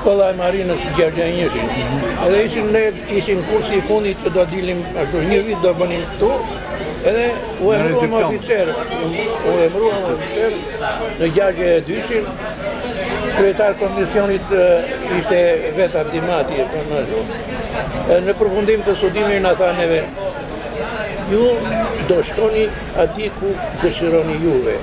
shkolla e marinës Gjergjanjëshin. Edhe ishim kursi I fundit që do dilim ashtu, një vit do bënim këtu, edhe u emëruam oficer në 62-shin, kryetar komisionit ishte vetë Abdimati, në përfundim të studimit na tha neve, ju do shkoni ati ku dëshironi juve.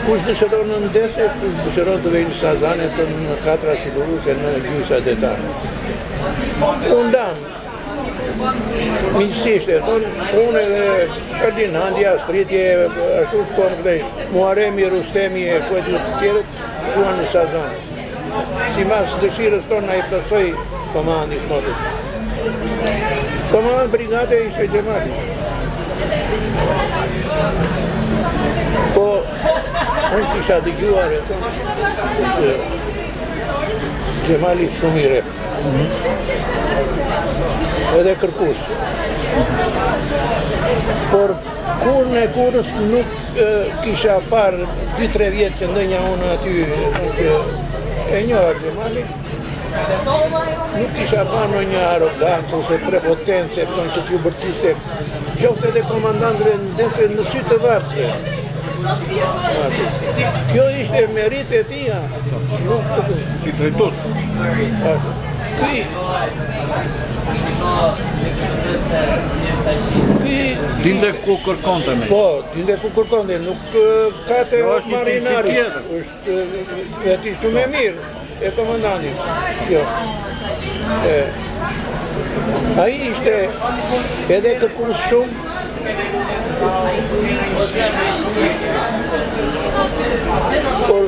Kush dëshiron në ndese, kush dëshiron të vejnë Sazane të në katra siguruse në gjysa detare. Unë damë, miqësisht e thonë, unë edhe Ferdinandi, Astridje, ashtu shkonë këtej, Muharemi, Rustemi e këtë të tjerët, duan në Sazane. Si mas dëshirës tonë na I plësoj komandi shmotës. Komand brigade ishte Gjemali. Po, unë kisha dëgjuar e tonë, Gjemali shumë I rep. Edhe kërkus. Por kur në kurës nuk kisha parë 2-3 vjetë që ndënja unë aty e njohër Gjemali, nuk kisha parë në një arogancë ose prepotencë që t'ju bërtiste, qofte edhe komandantëve në sy të varsve. Kjo ishte merit e tia. Si drejtues. Ky dinte ku kërkonte me. Po, dinte ku kërkonte, nuk ka të marinari. Është veti shumë e mirë e komandantit. Kjo. Ai ishte edhe kërkus shumë. Por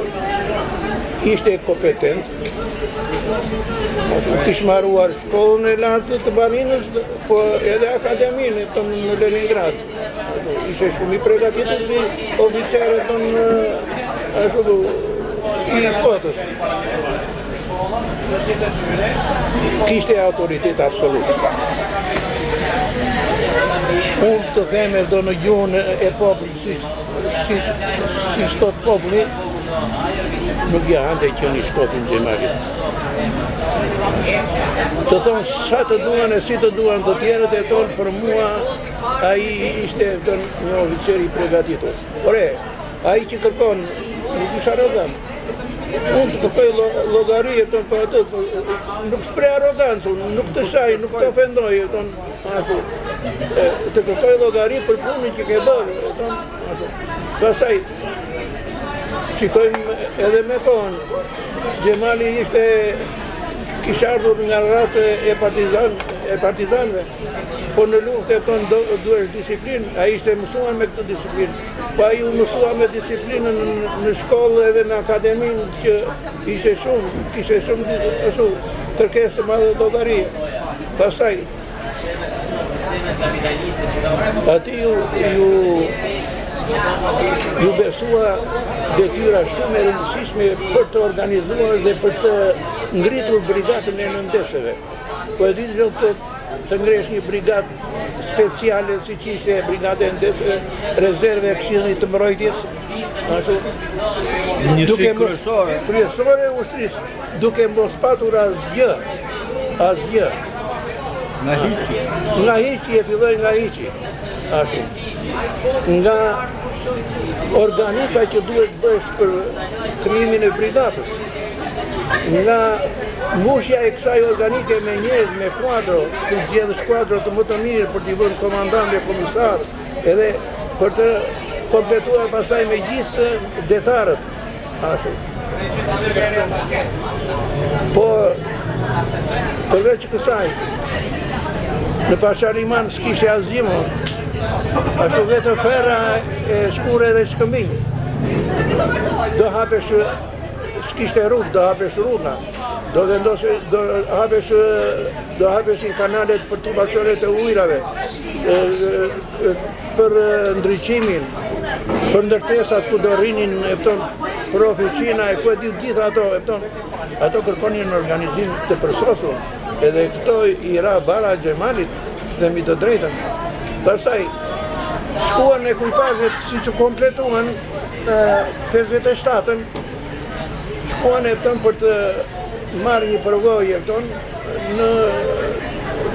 ishte kompetent. Kish marruar shkollën e lartë të marinës, po edhe akademinë në Leningrad. Ishte shumë I përgatitur si oficerët I flotës. Kishte autoritet absolut. Unë të theme do në gjuhën e popullit, si shtot populli, nuk jahante që një shkotin Gjemalit. Të thonë sa të duan e si të duan të tjerët e tonë, për mua ai ishte një oficer I përgatitur. Ore, ai që kërkon, nuk ishte arrogant. Unë të kërkoj llogari e tonë për atë, nuk shpreh arrogancë, nuk të shaj, nuk të ofendoj, të kërkoj llogari për punën që ke bërë. Pastaj, shikojmë edhe me kohën, Gjemali kishte ardhur nga ratë e partizanëve, po në luftë e tonë duhesh disiplinë, ai ishte mësuar me këtë disiplinë. Po ai u mësua me disiplinën në shkollë edhe në akademinë që kishte shumë kërkesë të madhe llogarie. Pastaj ati ju besua detyra shumë e rëndësishme për të organizuar dhe për të ngritur brigadën e nëndeseve. Po e ditë që të ngresh një brigadë speciale si që ishte brigade e nëndeseve, rezerve e këshillit të mbrojtjes, Njësi kryesore. Kryesore e ushtrisë, duke mos patur asgjë. Nga hiqi e filloj nga hiqi. Ashtu. Nga organika që duhet bësh për krijimin e brigadës. Nga mbushja e kësaj organike me njerëz, me kuadro, të zgjedhë skuadro të më të mirë për t'i vënë komandant dhe komisar, edhe për të kompletuar pasaj me gjithë detarët. Ashtu. Po, përveç kësaj, në Pashariman s'kishe asgjë, ashtu vetëm ferra e Shkure dhe Shkëmbinj. Do hapesh, s'kishte rrugë, do hapesh rruga. Do hapeshin kanalet për tubacionet e ujrave, për ndriqimin, për ndërtesat ku do rrinin për oficina e ku e gjithë ato kërkonin në organizim të përsosur, edhe këto I ra bara Gjemalit dhe mi të drejtën. Pastaj, shkuan e kulpazhet si që kompletuan 57-ën, shkuan e për të marrë një përvojë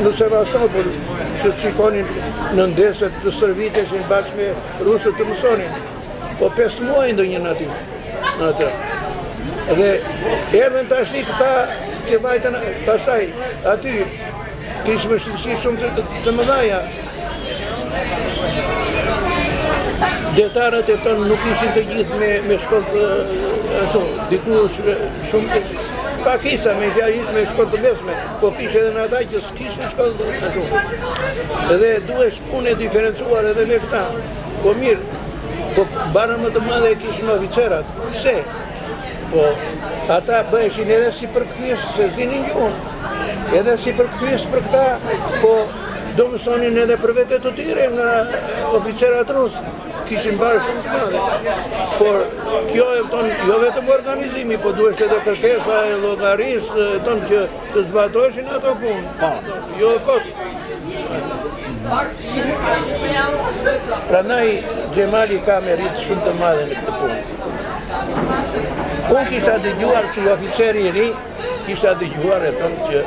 në Sevastopol, që shikonin në ndeset të stërviteshin bashkë me rusët të mësonin. Po 5 muaj ndonjën aty, në atë. Dhe erdhen tashti këta që vajten pastaj aty, kishë vështirësi shumë të mëdhaja. Detarët e tonë nuk ishin të gjithë me shkollë diku shumë pak isa me fjalë me shkollë të mesme, po kishte edhe në ata që s'kishin shkollë. Edhe duhesh punë diferencuar edhe me këta. Po mirë, po barën më të madhe kishin oficerat. Pse? Po ata bëheshin edhe si përkthyes, se s'dinin gjuhën. Edhe si përkthyes për këta, po do mësonin edhe për vete të tyre nga oficerat rusë. Kishin barë shumë të madhe. Por kjo e tonë, jo vetëm organizimi, po duhesh edhe kërkesa e llogarisë tonë që të zbatoheshin ato punë. Jo kot. Prandaj Xhemali ka meritë shumë të madhe në këtë punë. Unë kisha dëgjuar që oficeri i ri, kisha dëgjuar e tonë që